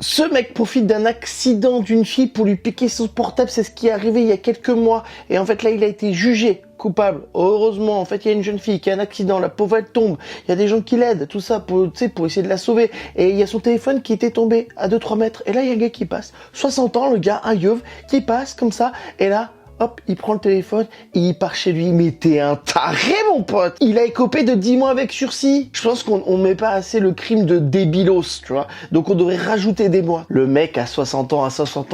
Ce mec profite d'un accident d'une fille pour lui piquer son portable, c'est ce qui est arrivé il y a quelques mois. Et en fait là, il a été jugé coupable. Heureusement, en fait, il y a une jeune fille qui a un accident, la pauvre elle tombe, il y a des gens qui l'aident, tout ça, pour essayer de la sauver. Et il y a son téléphone qui était tombé à 2-3 mètres. Et là, il y a un gars qui passe. 60 ans, le gars, un yeuve, qui passe comme ça. Et là, hop, il prend le téléphone, il part chez lui. Mais t'es un taré, mon pote! Il a écopé de 10 mois avec sursis. Je pense qu'on met pas assez le crime de débilos, tu vois. Donc on devrait rajouter des mois. Le mec à 60 ans,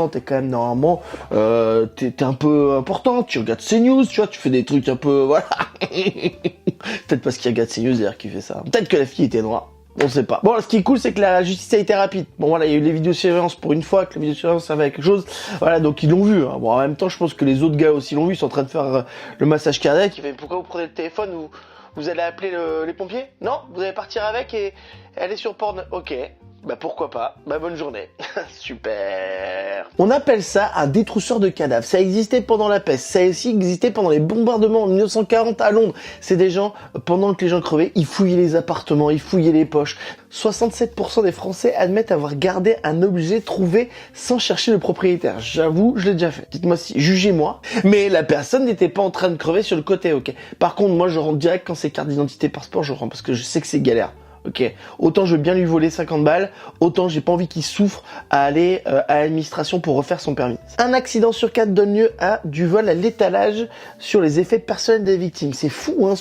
t'es quand même normalement, t'es un peu important. Tu regardes CNews, tu vois, tu fais des trucs un peu, voilà. Peut-être parce qu'il regarde CNews d'ailleurs qui fait ça. Peut-être que la fille était noire. On sait pas. Bon, ce qui est cool, c'est que la justice a été rapide. Bon, voilà, il y a eu les vidéosurveillances pour une fois, que la vidéosurveillance servait à quelque chose. Voilà, donc ils l'ont vu. Hein. Bon, en même temps, je pense que les autres gars aussi l'ont vu. Ils sont en train de faire le massage cardiaque. Il fait, pourquoi vous prenez le téléphone ou vous allez appeler les pompiers? Non? Vous allez partir avec et aller sur Porn. Ok. Bah pourquoi pas. Bah bonne journée. Super. On appelle ça un détrousseur de cadavres. Ça existait pendant la peste. Ça a aussi existé pendant les bombardements en 1940 à Londres. C'est des gens, pendant que les gens crevaient, ils fouillaient les appartements, ils fouillaient les poches. 67% des Français admettent avoir gardé un objet trouvé sans chercher le propriétaire. J'avoue, je l'ai déjà fait. Dites-moi si, jugez-moi. Mais la personne n'était pas en train de crever sur le côté, ok. Par contre, moi, je rentre direct quand c'est carte d'identité passeport, je rentre parce que je sais que c'est galère. Ok, autant je veux bien lui voler 50 balles, autant j'ai pas envie qu'il souffre à aller à l'administration pour refaire son permis. Un accident sur 4 donne lieu à du vol à l'étalage sur les effets personnels des victimes. C'est fou, hein,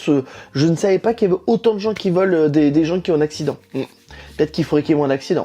je ne savais pas qu'il y avait autant de gens qui volent des gens qui ont un accident. Peut-être qu'il faudrait qu'il y ait moins d'accidents.